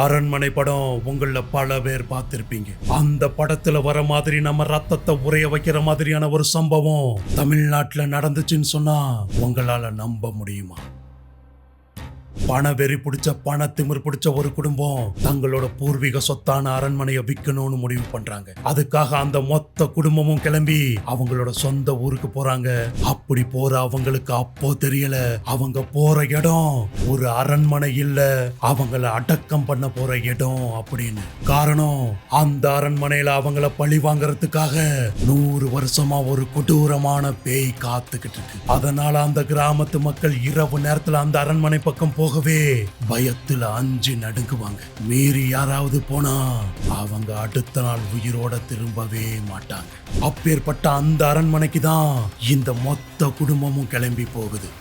அரண்மனை படம் உங்கள பல பேர் பார்த்திருப்பீங்க. அந்த படத்துல வர மாதிரி நம்ம ரத்தத்தை உறைய வைக்கிற மாதிரியான ஒரு சம்பவம் தமிழ்நாட்டுல நடந்துச்சுன்னு சொன்னா உங்களால நம்ப முடியுமா? பண வெறி பிடிச்ச பண திமிர் பிடிச்ச ஒரு குடும்பம் தங்களோட பூர்வீக சொத்தான அரண்மனையை விற்கணும்னு முடிவு பண்றாங்க. அதுக்காக அந்த மொத்த குடும்பமும் கிளம்பி அவங்களோட சொந்த ஊருக்கு போறாங்க. அப்படி போற அவங்களுக்கு அப்போ தெரியல அவங்க போற இடம் ஒரு அரண்மனை இல்ல, அவங்கள அடக்கம் பண்ண போற இடம் அப்படின்னு. காரணம், அந்த அரண்மனையில அவங்கள பழி வாங்கறதுக்காக 100 வருஷமா ஒரு கொடூரமான பேய் காத்துக்கிட்டு இருக்கு. அதனால அந்த கிராமத்து மக்கள் இரவு நேரத்துல அந்த அரண்மனை பக்கம் போகவே பயத்துல அஞ்சு நடுங்குவாங்க. மீறி யாராவது போனா அவங்க அடுத்த நாள் உயிரோட திரும்பவே மாட்டாங்க. அப்பேற்பட்ட அந்த அரண்மனைக்கு தான் இந்த மொத்த குடும்பமும் கிளம்பி போகுது.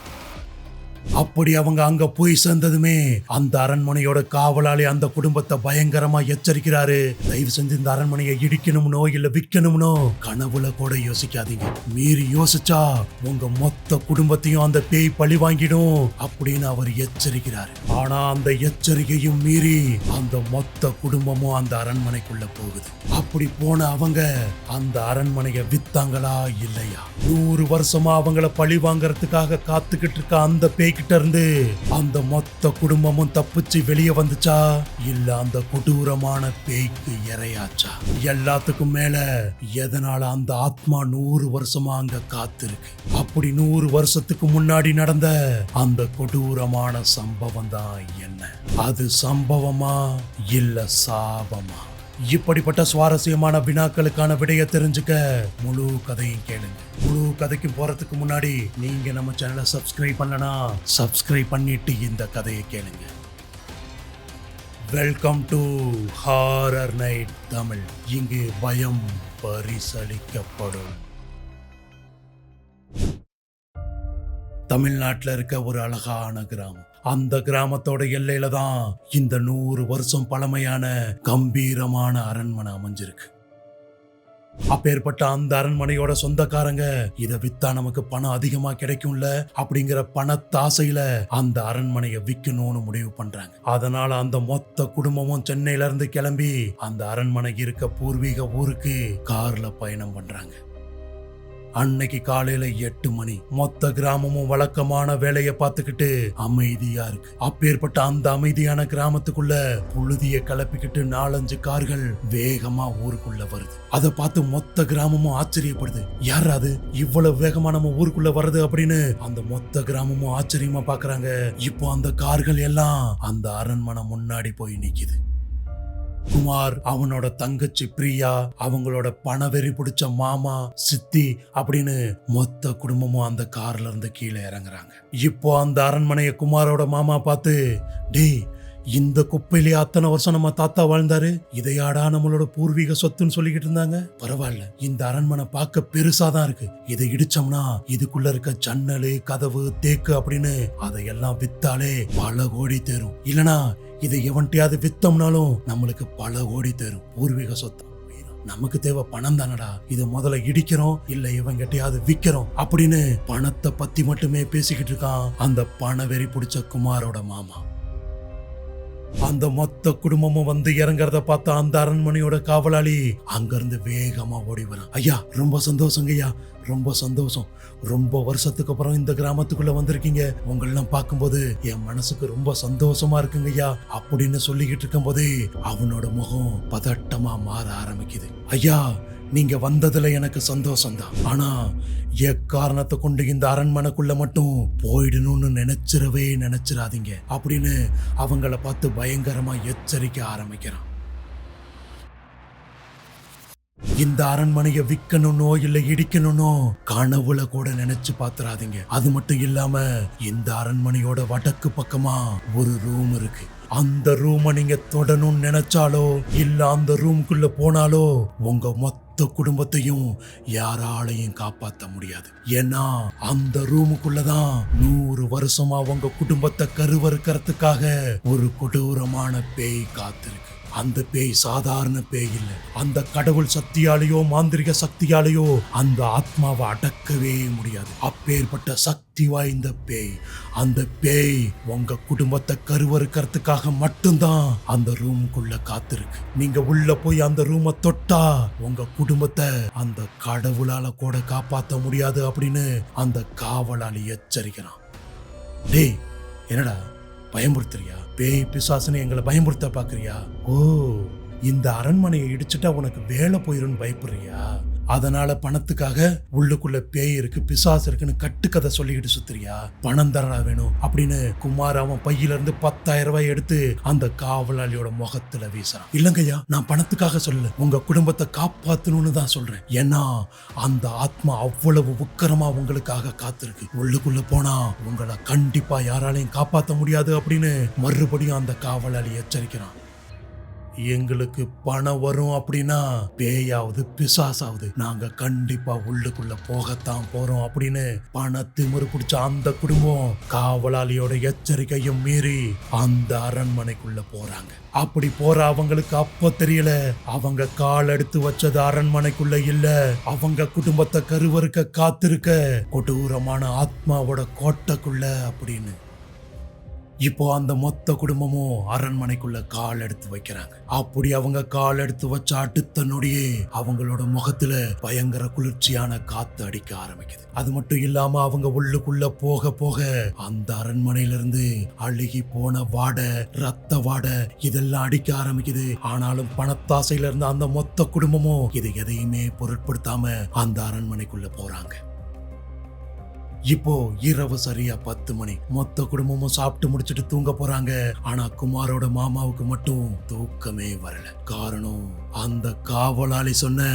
அப்படி அவங்க அங்க போய் சேர்ந்ததுமே அந்த அரண்மனையோட காவலாளி அந்த குடும்பத்தை பயங்கரமா எச்சரிக்கிறாரு. தயவு செஞ்சு இந்த அரண்மனையை இடிக்கணும்னோ இல்ல விற்கணும்னோ கனவுல கூட யோசிக்காதீங்க. மீறி யோசிச்சா உங்க மொத்த குடும்பத்தையும் அந்த பேய் பழி வாங்கிடும் அப்படின்னு அவர் எச்சரிக்கிறாரு. ஆனா அந்த எச்சரிக்கையும் மீறி அந்த மொத்த குடும்பமும் அந்த அரண்மனைக்குள்ள போகுது. அப்படி போன அவங்க அந்த அரண்மனையை வித்தாங்களா இல்லையா? 100 வருஷமா அவங்கள பழி வாங்கறதுக்காக காத்துக்கிட்டு இருக்க அந்த பேய் கிட்ட இருந்து அந்த மொத்த குடும்பமும் தப்பிச்சு வெளியே வந்துச்சா இல்ல அந்த கொடூரமான பேய்க்கு இரையாச்சா? எல்லாத்துக்கும் மேல எதனால அந்த ஆத்மா 100 வருஷமா அங்க காத்திருக்கு? அப்படி 100 வருஷத்துக்கு முன்னாடி நடந்த அந்த கொடூரமான சம்பவம் தான் என்ன? அது சம்பவமா இல்ல சாபமா? இப்படிப்பட்ட சுவாரஸ்யமான வினாக்களுக்கான விடையை தெரிஞ்சுக்க முழு கதையும் கேளுங்க. முழு கதைக்கு போறதுக்கு முன்னாடி நீங்க நம்ம சேனலை சப்ஸ்கிரைப் பண்ணலனா சப்ஸ்கிரைப் பண்ணிட்டு இந்த கதையை கேளுங்க. Welcome to horror night Tamil. இங்கு பயம் பரிசளிக்கப்படும். தமிழ்நாட்டில் இருக்க ஒரு அழகான கிராமம். அந்த கிராமத்தோட எல்லையில தான் இந்த 100 வருஷம் பழமையான கம்பீரமான அரண்மனை அமைஞ்சிருக்கு. அப்பேற்பட்ட அந்த அரண்மனையோட சொந்தக்காரங்க இதை வித்தா நமக்கு பணம் அதிகமா கிடைக்கும்ல அப்படிங்கிற பணத்தாசையில அந்த அரண்மனையை விற்கணும்னு முடிவு பண்றாங்க. அதனால அந்த மொத்த குடும்பமும் சென்னையில இருந்து கிளம்பி அந்த அரண்மனை இருக்க பூர்வீக ஊருக்கு கார்ல பயணம் பண்றாங்க. அன்னைக்கு காலையில 8 மணி. மொத்த கிராமமும் வழக்கமான வேலையை பார்த்துக்கிட்டு அமைதியா இருக்கு. அப்பேற்பட்ட அந்த அமைதியான கிராமத்துக்குள்ள புழுதிய கிளப்பிக்கிட்டு 4-5 கார்கள் வேகமா ஊருக்குள்ள வருது. அதை பார்த்து மொத்த கிராமமும் ஆச்சரியப்படுது. யாராது இவ்வளவு வேகமா நம்ம ஊருக்குள்ள வருது அப்படின்னு அந்த மொத்த கிராமமும் ஆச்சரியமா பாக்குறாங்க. இப்போ அந்த கார்கள் எல்லாம் அந்த அரண்மனை முன்னாடி போய் நிக்குது. குமார், அவனோட தங்கச்சி பிரியா, அவங்களோட பணவெறி பிடிச்ச மாமா, சித்தி அப்படின்னு மொத்த குடும்பமும் அந்த கார்ல இருந்து கீழே இறங்குறாங்க. இப்போ அந்த அரண்மனையை குமாரோட மாமா பார்த்து, டேய், இந்த குப்பையிலேயே அத்தனை வருஷம் நம்ம தாத்தா வாழ்ந்தாரு, இதையாடா நம்மளோட பூர்வீக சொத்துன்னு சொல்லிக்கிட்டு இருந்தாங்க. பரவாயில்ல, இந்த அரண்மனை பார்க்க பெருசாதான் இருக்கு. இதை இடிச்சோம்னா இதுக்குள்ள இருக்க ஜன்னலு, கதவு, தேக்கு அப்படின்னு அதையெல்லாம் வித்தாலே பல கோடி தேரும். இல்லனா இதை எவன்ட்டையாவது வித்தோம்னாலும் நம்மளுக்கு பல கோடி தேரும். பூர்வீக சொத்து நமக்கு தேவை பணம் தானடா. இதை முதல்ல இடிக்கிறோம் இல்ல இவங்கிட்டையாவது விக்கிறோம் அப்படின்னு பணத்தை பத்தி மட்டுமே பேசிக்கிட்டு இருக்கான் அந்த பண வெறி பிடிச்ச குமாரோட மாமா. அந்த மொத்த குடும்பமும் வந்து இறங்குறத பார்த்தா அந்த அரண்மனையோட காவலாளி அங்கிருந்து வேகமா ஓடி வரான். ஐயா, ரொம்ப சந்தோஷங்க ஐயா, ரொம்ப சந்தோஷம். ரொம்ப வருஷத்துக்கு அப்புறம் இந்த கிராமத்துக்குள்ள வந்திருக்கீங்க. உங்களெல்லாம் பார்க்கும்போது என் மனசுக்கு ரொம்ப சந்தோஷமா இருக்குங்க ஐயா அப்படின்னு சொல்லிக்கிட்டு இருக்கும் போது அவனோட முகம் பதட்டமா மாற ஆரம்பிக்குது. ஐயா, நீங்க வந்ததுல எனக்கு சந்தோஷம்தான். ஆனா எக்காரணத்தை கொண்டு இந்த அரண்மனைக்குள்ள மட்டும் போயிடணும்னு நினைச்சிடாதீங்க அப்படின்னு அவங்கள பார்த்து பயங்கரமா எச்சரிக்க ஆரம்பிக்கிறான். இந்த அரண்மனையை விற்கணும்னோ இல்ல இடிக்கணும்னோ கனவுல கூட நினைச்சு பாத்துறாதீங்க. அது மட்டும் இல்லாம இந்த அரண்மனையோட வடக்கு பக்கமா ஒரு ரூம் இருக்கு. அந்த ரூமை நீங்க தொடணும்னு நினைச்சாலோ இல்ல அந்த ரூம்குள்ள போனாலோ உங்க மொத்த குடும்பத்தையும் யாராலையும் காப்பாற்ற முடியாது. ஏன்னா அந்த ரூமுக்குள்ளதான் 100 வருஷமா உங்க குடும்பத்தை கருவறுக்கிறதுக்காக ஒரு கொடூரமான பேய் காத்திருக்கு. அந்த பேய் சாதாரண பேய் இல்லை. அந்த கடவுள் சக்தியாலேயோ மாந்திரிக சக்தியாலேயோ அந்த ஆத்மாவை அடக்கவே முடியாது. அப்பேற்பட்ட சக்தி வாய்ந்த பேய். அந்த பேய் உங்க குடும்பத்தை கருவறுக்கிறதுக்காக மட்டும்தான் அந்த ரூமுக்குள்ள காத்திருக்கு. நீங்க உள்ள போய் அந்த ரூமை தொட்டா உங்க குடும்பத்தை அந்த கடவுளால கூட காப்பாற்ற முடியாது அப்படின்னு அந்த காவலாளி எச்சரிக்கிறான். டேய், என்னடா பயமுறுத்துறியா? பேய் பிசாசுன்னு எங்களை பயமுறுத்த பாக்குறியா? ஓ, இந்த அரண்மனையை இடிச்சுட்டா உனக்கு வேலை போயிருன்னு பயப்படுறியா? அதனால பணத்துக்காக உள்ளுக்குள்ள பேய் இருக்கு பிசாசு இருக்குன்னு கட்டுக்கதை சொல்லிக்கிட்டு சுத்துறியா? பணம் தரடா வேணும் அப்படின்னு குமார் அவன் பையில இருந்து 10,000 ரூபாய் எடுத்து அந்த காவலாளியோட முகத்துல வீசுறான். இல்லங்கய்யா, நான் பணத்துக்காக சொல்லல, உங்க குடும்பத்தை காப்பாத்தணும்னு தான் சொல்றேன். ஏன்னா அந்த ஆத்மா அவ்வளவு உக்கரமா உங்களுக்காக காத்திருக்கு. உள்ளுக்குள்ள போனா உங்களை கண்டிப்பா யாராலையும் காப்பாற்ற முடியாது அப்படின்னு மறுபடியும் அந்த காவலாளி எச்சரிக்கிறான். எங்களுக்கு பணம் வரும் அப்படின்னா பேயாவது பிசாசாவது நாங்க கண்டிப்பா உள்ளுக்குள்ள போகத்தான் போறோம் அப்படின்னு பண திமிரு பிடிச்ச அந்த குடும்பம் காவலாளியோட எச்சரிக்கையும் மீறி அந்த அரண்மனைக்குள்ள போறாங்க. அப்படி போற அவங்களுக்கு அப்ப தெரியல, அவங்க கால் எடுத்து வச்சது அரண்மனைக்குள்ள இல்ல, அவங்க குடும்பத்தை கருவறுக்க காத்திருக்க கொடூரமான ஆத்மாவோட கோட்டைக்குள்ள அப்படின்னு. இப்போ அந்த மொத்த குடும்பமும் அரண்மனைக்குள்ள கால் எடுத்து வைக்கிறாங்க. அப்படி அவங்க கால் எடுத்து வச்ச அடுத்த நொடியே அவங்களோட முகத்துல பயங்கர குளிர்ச்சியான காத்து அடிக்க ஆரம்பிக்குது. அது மட்டும் இல்லாம அவங்க உள்ளுக்குள்ள போக போக அந்த அரண்மனையில இருந்து அழுகி போன வாடை, ரத்த வாடை இதெல்லாம் அடிக்க ஆரம்பிக்குது. ஆனாலும் பணத்தாசையில இருந்த அந்த மொத்த குடும்பமும் இது எதையுமே பொருட்படுத்தாம அந்த அரண்மனைக்குள்ள போறாங்க. இப்போ இரவு சரியா 10 மணி. மொத்த குடும்பமும் சாப்பிட்டு முடிச்சிட்டு தூங்க போறாங்க. ஆனா குமாரோட மாமாவுக்கு மட்டும் தூக்கமே வரல. காரணம், அந்த காவலாளி சொன்ன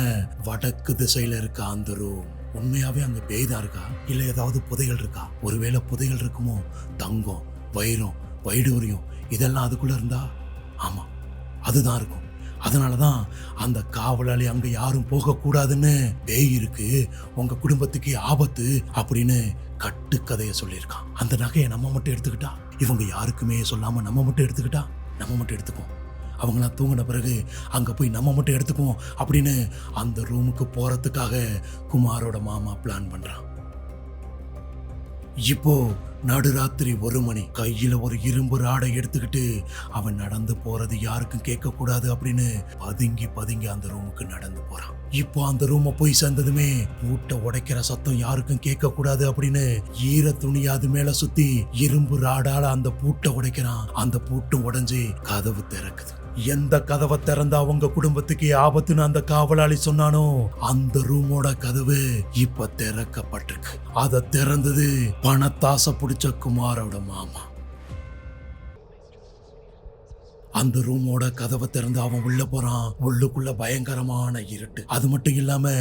வடக்கு திசையில இருக்க அந்த ரூம். உண்மையாவே அங்க பேய்தான் இருக்கா இல்ல ஏதாவது புதைகள் இருக்கா? ஒருவேளை புதைகள் இருக்குமோ? தங்கம், வைரம், வைடூரியம் இதெல்லாம் அதுக்குள்ள இருந்தா? ஆமா, அதுதான் இருக்கும். அதனாலதான் அந்த காவலாளி அங்க யாரும் போக கூடாதுன்னு பேய் இருக்கு, உங்க குடும்பத்துக்கு ஆபத்து அப்படின்னு கட்டுக்கதைய சொல்லியிருக்கான். அந்த நகையை நம்ம மட்டும் எடுத்துக்கிட்டா, இவங்க யாருக்குமே சொல்லாம நம்ம மட்டும் எடுத்துக்கிட்டா, நம்ம மட்டும் எடுத்துக்குவோம். அவங்களாம் தூங்கின பிறகு அங்க போய் நம்ம மட்டும் எடுத்துக்குவோம் அப்படின்னு அந்த ரூமுக்கு போறதுக்காக குமாரோட மாமா பிளான் பண்றான். இப்போ நடுராத்திரி 1 மணி. கையில ஒரு இரும்பு ராடை எடுத்துக்கிட்டு அவன் நடந்து போறது யாருக்கும் கேட்க கூடாது அப்படின்னு பதுங்கி பதுங்கி அந்த ரூமுக்கு நடந்து போறான். இப்போ அந்த ரூமை போய் சேர்ந்ததுமே பூட்டை உடைக்கிற சத்தம் யாருக்கும் கேட்க கூடாது அப்படின்னு ஈர துணி அது மேல சுத்தி இரும்பு ராடால அந்த பூட்டை உடைக்கிறான். அந்த பூட்டும் உடைஞ்சு கதவு திறக்குது. எந்த கதவை திறந்த அவங்க குடும்பத்துக்கு ஆபத்துன்னு அந்த காவலாளி சொன்னானோ அந்த ரூமோட கதவு இப்ப திறக்கப்பட்டிருக்கு. அதை திறந்தது பணத்தாசை பிடிச்ச குமாரோட மாமா. அந்த ரூமோட கதவை திறந்து அவன் உள்ள போறான். உள்ளுக்குள்ள பயங்கரமான இருட்டு. அது மட்டும் இல்லாம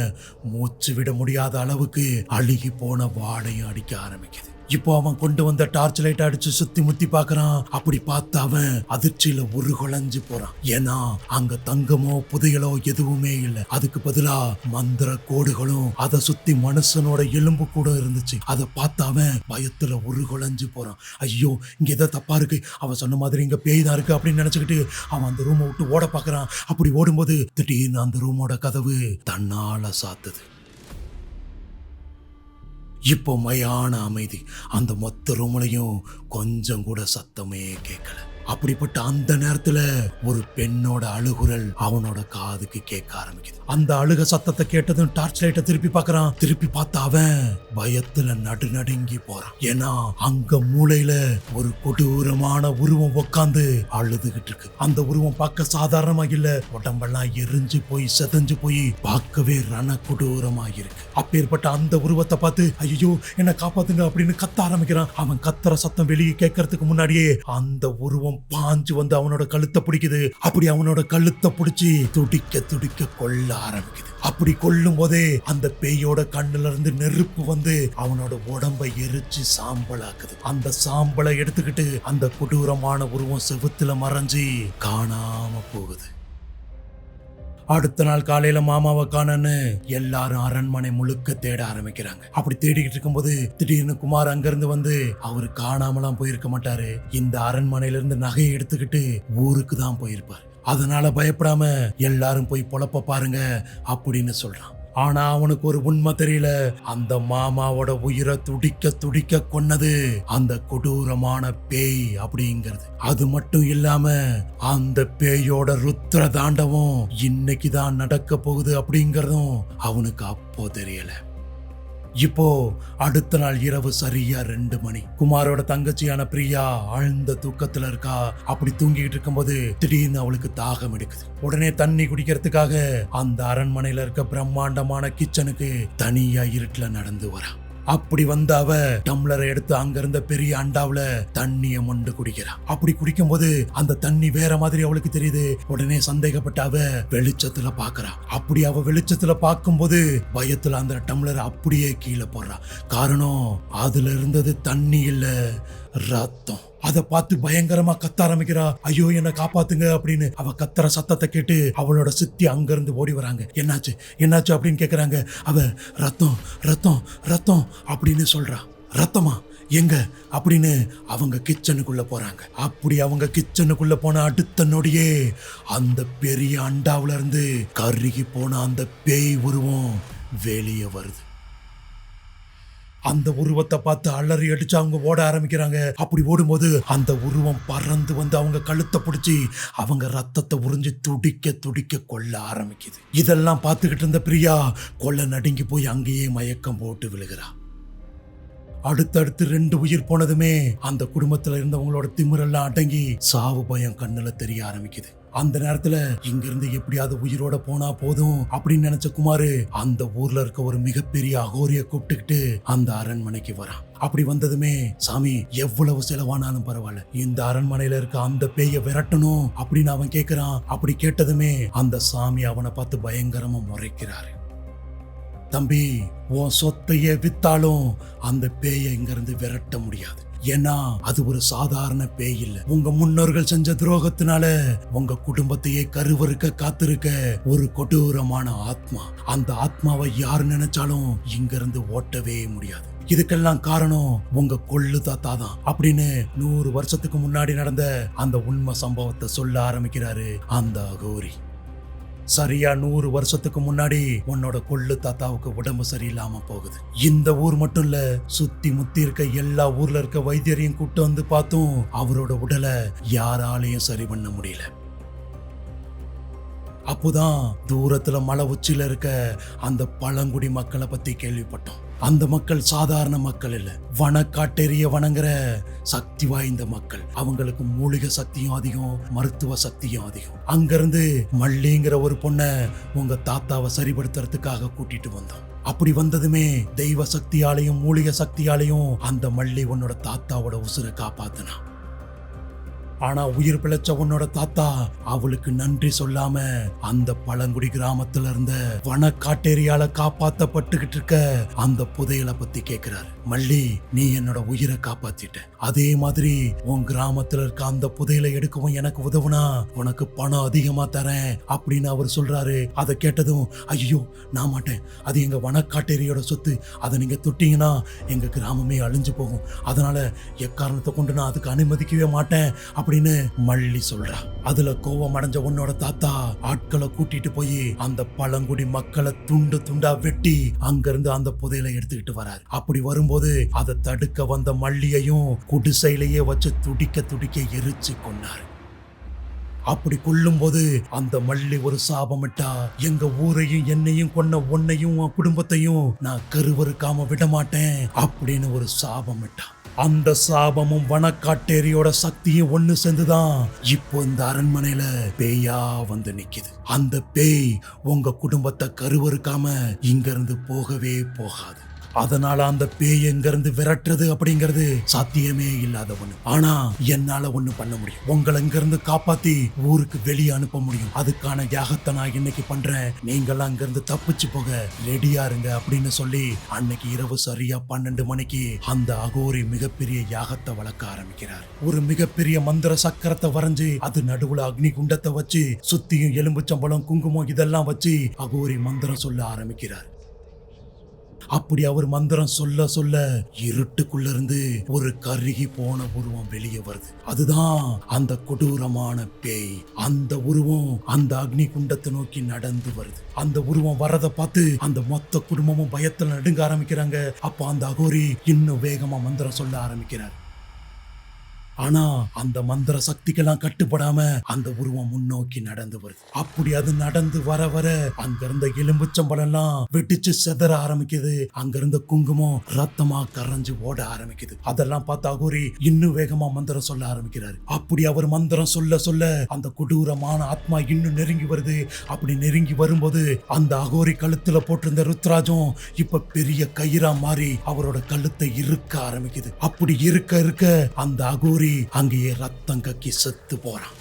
மூச்சு விட முடியாத அளவுக்கு அழுகி போன வாடையும் அடிக்க ஆரம்பிக்குது. இப்போ அவன் கொண்டு வந்த டார்ச் லைட் அடிச்சு சுத்தி முத்தி பாக்குறான். அப்படி பார்த்து அவன் அதிர்ச்சியில உருகுலைஞ்சு போறான். ஏன்னா அங்க தங்கமோ புதையலோ எதுவுமே இல்லை. அதுக்கு பதிலா மந்திர கோடுகளும் அதை சுத்தி மனுஷனோட எலும்பு கூட இருந்துச்சு. அதை பார்த்து அவன் பயத்துல உருகுலைஞ்சு போறான். ஐயோ, இங்க ஏதோ தப்பா இருக்கு, அவன் சொன்ன மாதிரி இங்க பேய் தான் இருக்கு அப்படின்னு நினைச்சுக்கிட்டு அவன் அந்த ரூமை விட்டு ஓட பாக்குறான். அப்படி ஓடும்போது திடீர்னு அந்த ரூமோட கதவு தன்னால சாத்துது. இப்போ மயான அமைதி. அந்த மொத்த ரூம்லையும் கொஞ்சம் கூட சத்தமே கேட்கல. அப்படிப்பட்ட அந்த நேரத்துல ஒரு பெண்ணோட அழுகுரல் அவனோட காதுக்கு கேட்க ஆரம்பிக்குது. அந்த அழுக சத்தத்தை கேட்டதும் டார்ச் லைட்டை திருப்பி பார்க்கறான். திருப்பி பார்த்த அவன் பயத்துல நடுநடுங்கி போறான். ஏன்னா அங்க மூளையில ஒரு கொடூரமான உருவம் உட்காந்து அழுதுகிட்டு இருக்கு. அந்த உருவம் பார்க்க சாதாரணமா இல்ல, உடம்பெல்லாம் எரிஞ்சு போய் செதஞ்சு போய் பார்க்கவே ரண கொடூரமா இருக்கு. அப்பேற்பட்ட அந்த உருவத்தை பார்த்து ஐயோ என்ன காப்பாத்துங்க அப்படின்னு கத்த ஆரம்பிக்கிறான். அவன் கத்துற சத்தம் வெளியே கேட்கறதுக்கு முன்னாடியே அந்த உருவம் பாஞ்சு வந்து அவனோட கழுத்தை பிடிக்குது. அப்படி அவனோட கழுத்தை பிடிச்சி துடிக்க துடிக்க கொல்ல ஆரம்பிக்குது. அப்படி கொல்லும் போதே அந்த பேயோட கண்ணுல இருந்து நெருப்பு வந்து அவனோட உடம்பை எரிச்சு சாம்பலாக்குது. அந்த சாம்பலை எடுத்துக்கிட்டு அந்த கொடூரமான உருவம் செவுத்துல மறைஞ்சி காணாம போகுது. அடுத்த நாள் காலையில மாமாவை காணன்னு எல்லாரும் அரண்மனை முழுக்க தேட ஆரம்பிக்கிறாங்க. அப்படி தேடிக்கிட்டு இருக்கும்போது திடீர்னு குமார் அங்கிருந்து வந்து அவரு காணாமலாம் போயிருக்க மாட்டாரு. இந்த அரண்மனையில இருந்து நகையை எடுத்துக்கிட்டு ஊருக்கு தான் போயிருப்பாரு. அதனால பயப்படாம எல்லாரும் போய் பொழப்ப பாருங்க அப்படின்னு சொல்றான். ஆனா அவனுக்கு ஒரு உண்மை தெரியல. அந்த மாமாவோட உயிரை துடிக்க துடிக்க கொன்னது அந்த கொடூரமான பேய் அப்படிங்கிறது. அது மட்டும் இல்லாம அந்த பேயோட ருத்ர தாண்டவம் இன்னைக்கு தான் நடக்க போகுது அப்படிங்கறதும் அவனுக்கு அப்போ தெரியல. இப்போ அடுத்த நாள் இரவு சரியா 2 மணி. குமாரோட தங்கச்சியான பிரியா ஆழ்ந்த தூக்கத்துல இருக்கா. அப்படி தூங்கிட்டு இருக்கும்போது திடீர்னு அவளுக்கு தாகம் எடுக்குது. உடனே தண்ணி குடிக்கிறதுக்காக அந்த அரண்மனையில இருக்க பிரம்மாண்டமான கிச்சனுக்கு தனியா இருட்டுல நடந்து வரா. அப்படி வந்த அவ டம்ளரை எடுத்து அங்க இருந்த பெரிய அண்டாவுல தண்ணிய மொண்டு குடிக்கிறா. அப்படி குடிக்கும் போது அந்த தண்ணி வேற மாதிரி அவளுக்கு தெரியுது. உடனே சந்தேகப்பட்ட அவ வெளிச்சத்துல பாக்குறா. அப்படி அவ வெளிச்சத்துல பார்க்கும்போது பயத்துல அந்த டம்ளரை அப்படியே கீழே போடுறா. காரணம் அதுல இருந்தது தண்ணி இல்ல, ரத்தம். அதை பார்த்து பயங்கரமா கத்த ஆரம்பிக்கிறா. ஐயோ என்ன காப்பாத்துங்க அப்படின்னு. அவ கத்துற சத்தத்தை கேட்டு அவளோட சித்தி அங்க இருந்து ஓடி வராங்க. என்னாச்சு என்னாச்சு அப்படின்னு கேக்குறாங்க. அவ ரத்தம் ரத்தம் ரத்தம் அப்படின்னு சொல்றா. ரத்தமா எங்க அப்படின்னு அவங்க கிச்சனுக்குள்ள போறாங்க. அப்படி அவங்க கிச்சனுக்குள்ள போன அடுத்த நொடியே அந்த பெரிய அண்டாவுல இருந்து கருகி போன அந்த பேய் உருவம் வெளியே வருது. அந்த உருவத்தை பார்த்து அலறி அடிச்சு அவங்க ஓட ஆரம்பிக்கிறாங்க. அப்படி ஓடும்போது அந்த உருவம் பறந்து வந்து அவங்க கழுத்தை பிடிச்சி அவங்க ரத்தத்தை உறிஞ்சி துடிக்க துடிக்க கொல்ல ஆரம்பிக்குது. இதெல்லாம் பார்த்துக்கிட்டு இருந்த பிரியா கொல்ல நடுங்கி போய் அங்கேயே மயக்கம் போட்டு விழுகிறா. அடுத்தடுத்து 2 உயிர் போனதுமே அந்த குடும்பத்துல இருந்தவங்களோட திமிரெல்லாம் அடங்கி சாவு பயம் கண்ணுல தெரிய ஆரம்பிக்குது. அந்த நேரத்துல இங்க இருந்து எப்படியாவது உயிரோட போனா போதும் அப்படின்னு நினைச்ச குமாரு அந்த ஊர்ல இருக்க ஒரு மிகப்பெரிய அகோரிய கூப்பிட்டுக்கிட்டு அந்த அரண்மனைக்கு வரான். அப்படி வந்ததுமே, சாமி எவ்வளவு செலவானாலும் பரவாயில்ல, இந்த அரண்மனையில இருக்க அந்த பேயை விரட்டணும் அப்படின்னு அவன் கேட்கிறான். அப்படி கேட்டதுமே அந்த சாமி அவனை பார்த்து பயங்கரமா முறைக்கிறாரு. தம்பி, உன் சொத்தையே வித்தாலும் அந்த பேயை இங்க இருந்து விரட்ட முடியாது. ஏன்னா அது ஒரு சாதாரண பேய் இல்ல. உங்க முன்னோர்கள் செஞ்ச துரோகத்தினால உங்க குடும்பத்தையே கருவறுக்க காத்திருக்க ஒரு கொடூரமான ஆத்மா. அந்த ஆத்மாவை யார் நினைச்சாலும் இங்க இருந்து ஓட்டவே முடியாது. இதுக்கெல்லாம் காரணம் உங்க கொள்ளு தாத்தா தான் அப்படின்னு 100 வருஷத்துக்கு முன்னாடி நடந்த அந்த உண்மை சம்பவத்தை சொல்ல ஆரம்பிக்கிறாரு அந்த அகோரி. சரியா 100 வருஷத்துக்கு முன்னாடி உன்னோட கொள்ளு தாத்தாவுக்கு உடம்பு சரியில்லாம போகுது. இந்த ஊர் மட்டும் இல்ல, சுத்தி முத்தி இருக்க எல்லா ஊர்ல இருக்க வைத்தியரையும் கூட்டு வந்து பார்த்தும் அவரோட உடலை யாராலையும் சரி பண்ண முடியல. அப்போதான் தூரத்துல மலை உச்சியில இருக்க அந்த பழங்குடி மக்களை பத்தி கேள்விப்பட்டோம். அந்த மக்கள் சாதாரண மக்கள் இல்ல, வனக்காட்டெரிய வணங்குற சக்தி வாய்ந்த மக்கள். அவங்களுக்கு மூலிகை சக்தியும் அதிகம், மருத்துவ சக்தியும் அதிகம். அங்கிருந்து மல்லிங்கிற ஒரு பொண்ணை உங்க தாத்தாவை சரிப்படுத்துறதுக்காக கூட்டிட்டு வந்தோம். அப்படி வந்ததுமே தெய்வ சக்தியாலையும் மூலிகை சக்தியாலையும் அந்த மல்லி உன்னோட தாத்தாவோட உசுரை காப்பாத்தினா. ஆனா உயிர் பிழைச்ச உன்னோட தாத்தா அவளுக்கு நன்றி சொல்லாம அந்த பழங்குடி கிராமத்துல இருந்த வனக்காட்டேரியால காப்பாத்தப்பட்டுகிட்டு இருக்க அந்த புதையலை பத்தி கேக்குறாரு. மல்லி, நீ என்னோட உயிரை காப்பாத்திட்ட, அதே மாதிரி உன் கிராமத்துல இருக்க அந்த புதையலை எடுக்கவும் எனக்கு உதவுனா உனக்கு பணம் அதிகமா தரேன் அப்படின்னு அவர் சொல்றாரு. அதை கேட்டதும், ஐயோ நான் மாட்டேன், அது எங்க வனக்காட்டேரியோட சொத்து, அதை நீங்க தொட்டீங்கன்னா எங்க கிராமமே அழிஞ்சு போகும், அதனால எக்காரணத்தை கொண்டு நான் அதுக்கு அனுமதிக்கவே மாட்டேன் அப்படின்னு மல்லி சொல்றா. அதுல கோவம் அடைஞ்ச உன்னோட தாத்தா ஆட்களை கூட்டிட்டு போய் அந்த பழங்குடி மக்களை துண்டு துண்டா வெட்டி அங்கிருந்து அந்த புதையலை எடுத்துக்கிட்டு வராரு. அப்படி வரும்போது அதை தடுக்க வந்த மல்லியையும் குடிசையிலேயே வச்சு துடிக்க துடிக்க எரிச்சு கொன்னாரு. அப்படி கொல்லும் போது அந்த மல்லி ஒரு சாபமிட்டா, எங்க ஊரையும் என்னையும் கொன்ன உன்னையும் உன் குடும்பத்தையும் நான் கருவறுக்காம விட மாட்டேன் அப்படின்னு ஒரு சாபமிட்டா. அந்த சாபமும் வனக்காட்டேரியோட சக்தியும் ஒண்ணு சேர்ந்துதான் இப்போ இந்த அரண்மனையில பேயா வந்து நிக்குது. அந்த பேய் உங்க குடும்பத்தை கருவறுக்காம இங்க இருந்து போகவே போகாது. அதனால அந்த பேய் எங்க இருந்து விரட்டுறது அப்படிங்கிறது சாத்தியமே இல்லாத ஒண்ணு. ஆனா என்னால ஒண்ணு பண்ண முடியும், உங்களை இங்க இருந்து காப்பாத்தி ஊருக்கு வெளியே அனுப்ப முடியும். அதுக்கான யாகத்தை நான் இன்னைக்கு பண்றேன், நீங்களாம் அங்க இருந்து தப்பிச்சு போக ரெடியா இருங்க அப்படின்னு சொல்லி அன்னைக்கு இரவு சரியா 12 மணிக்கு அந்த அகோரி மிகப்பெரிய யாகத்தை வளர்க்க ஆரம்பிக்கிறார். ஒரு மிகப்பெரிய மந்திர சக்கரத்தை வரைஞ்சு அது நடுவுல அக்னி குண்டத்தை வச்சு சுத்தியும் எலும்புச்சம்பளம் குங்குமம் இதெல்லாம் வச்சு அகோரி மந்திரம் சொல்ல ஆரம்பிக்கிறார். அப்படி அவர் மந்திரம் சொல்ல சொல்ல இருட்டுக்குள்ள இருந்து ஒரு கருகி போன உருவம் வெளியே வருது. அதுதான் அந்த கொடூரமான பேய். அந்த உருவம் அந்த அக்னி குண்டத்தை நோக்கி நடந்து வருது. அந்த உருவம் வரதை பார்த்து அந்த மொத்த குடும்பமும் பயத்துல நடுங்க ஆரம்பிக்கிறாங்க. அப்ப அந்த அகோரி இன்னும் வேகமா மந்திரம் சொல்ல ஆரம்பிக்கிறார். ஆனா அந்த மந்திர சக்திக்கெல்லாம் கட்டுப்படாம அந்த உருவம் முன்னோக்கி நடந்து வருது. அப்படி அது நடந்து வர வர அங்க இருந்த எலும்புச்சம்பழம் எல்லாம் வெடிச்சு செதற ஆரம்பிக்குது. அங்க இருந்த குங்குமம் ரத்தமா கரைஞ்சு ஓட ஆரம்பிக்குது. அதெல்லாம் பார்த்து அகோரி இன்னும் வேகமா மந்திரம் சொல்ல ஆரம்பிக்கிறாரு. அப்படி அவர் மந்திரம் சொல்ல சொல்ல அந்த கொடூரமான ஆத்மா இன்னும் நெருங்கி வருது. அப்படி நெருங்கி வரும்போது அந்த அகோரி கழுத்துல போட்டிருந்த ருத்ராஜம் இப்ப பெரிய கயிறா மாறி அவரோட கழுத்தை இறுக்க ஆரம்பிக்குது. அப்படி இருக்க இருக்க அந்த அகோரி அங்கேயே ரத்தம் கக்கி செத்து போறான்.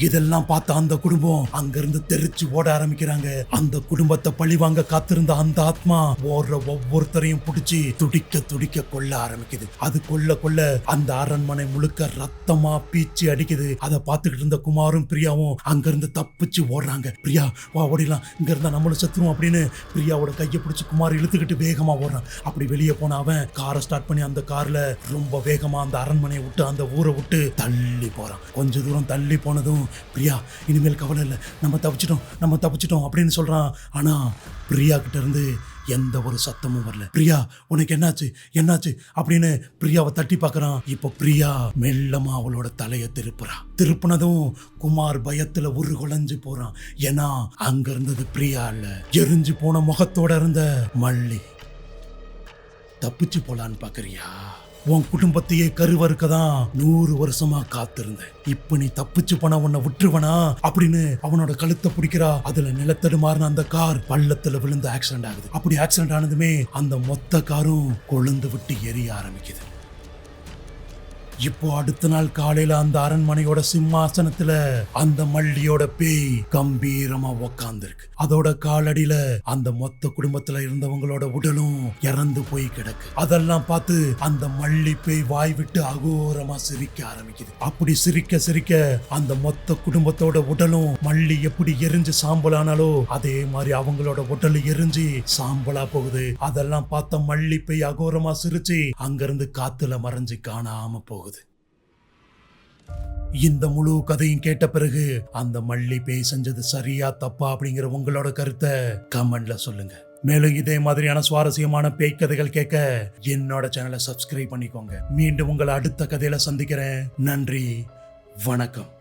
இதெல்லாம் பார்த்த அந்த குடும்பம் அங்கிருந்து தெரிச்சு ஓட ஆரம்பிக்கிறாங்க. அந்த குடும்பத்தை பழிவாங்க காத்திருந்த அந்த ஆத்மா ஓடுற ஒவ்வொருத்தரையும் பிடிச்சி துடிக்க துடிக்க கொல்ல ஆரம்பிக்குது. அது கொல்ல கொல்ல அந்த அரண்மனை முழுக்க ரத்தமா பீச்சி அடிக்குது. அதை பார்த்துக்கிட்டு இருந்த குமாரும் பிரியாவும் அங்கிருந்து தப்பிச்சு ஓடுறாங்க. பிரியா வா ஓடிடலாம், இங்க இருந்தா நம்மளும் செத்துருவோம் அப்படின்னு பிரியாவோட கையை பிடிச்சி குமார் இழுத்துக்கிட்டு வேகமா ஓடுறான். அப்படி வெளியே போன அவன் காரை ஸ்டார்ட் பண்ணி அந்த கார்ல ரொம்ப வேகமா அந்த அரண்மனையை விட்டு அந்த ஊரை விட்டு தள்ளி போறான். கொஞ்ச தூரம் தள்ளி போனதும் பிரியா இனிமேல் கவலை இல்லை, நம்ம தப்பிச்சிட்டோம் அப்படின்னு சொல்றான். ஆனா பிரியா கிட்ட இருந்து எந்த ஒரு சத்தமும் வரல. பிரியா உனக்கு என்னாச்சு அப்படின்னு பிரியாவை தட்டி பார்க்கறான். இப்ப பிரியா மெல்லமா அவளோட தலையை திருப்புனதும் குமார் பயத்துல உருகுலைஞ்சு போறான். ஏன்னா அங்க இருந்தது பிரியா இல்ல, எரிஞ்சு போன முகத்தோட இருந்த மல்லி. தப்பிச்சு போலான்னு பாக்குறியா? உன் குடும்பத்தையே கருவறுக்கதான் 100 வருஷமா காத்திருந்தேன். இப்ப நீ தப்பிச்சு போன உன்னை விட்டுருவனா அப்படின்னு அவனோட கழுத்தை பிடிக்கிறா. அதுல நிலத்தடுமாறின அந்த கார் பள்ளத்துல விழுந்து ஆக்சிடென்ட் ஆகுது. அப்படி ஆக்சிடென்ட் ஆனதுமே அந்த மொத்த காரும் கொழுந்து விட்டு எரிய ஆரம்பிக்குது. இப்போ அடுத்த நாள் காலையில அந்த அரண்மனையோட சிம்மாசனத்துல அந்த மல்லியோட பேய் கம்பீரமா உக்காந்துருக்கு. அதோட காலடியில அந்த மொத்த குடும்பத்துல இருந்தவங்களோட உடலும் இறந்து போய் கிடக்கு. அதெல்லாம் பார்த்து அந்த மல்லி பேய் வாய் விட்டு அகோரமா சிரிக்க ஆரம்பிக்குது. அப்படி சிரிக்க சிரிக்க அந்த மொத்த குடும்பத்தோட உடலும் மல்லி எப்படி எரிஞ்சு சாம்பலானாலோ அதே மாதிரி அவங்களோட உடல் எரிஞ்சு சாம்பலா போகுது. அதெல்லாம் பார்த்த மல்லி பேய் அகோரமா சிரிச்சு அங்கிருந்து காத்துல மறைஞ்சு காணாம போகுது. இந்த முழு கதையும் கேட்ட பிறகு அந்த மல்லி பேய் செஞ்சது சரியா தப்பா அப்படிங்கிற உங்களோட கருத்தை கமெண்ட்ல சொல்லுங்க. மேலும் இதே மாதிரியான சுவாரஸ்யமான பேய் கதைகள் கேட்க என்னோட சேனலை சப்ஸ்கிரைப் பண்ணிக்கோங்க. மீண்டும் உங்களை அடுத்த கதையில சந்திக்கிறேன். நன்றி, வணக்கம்.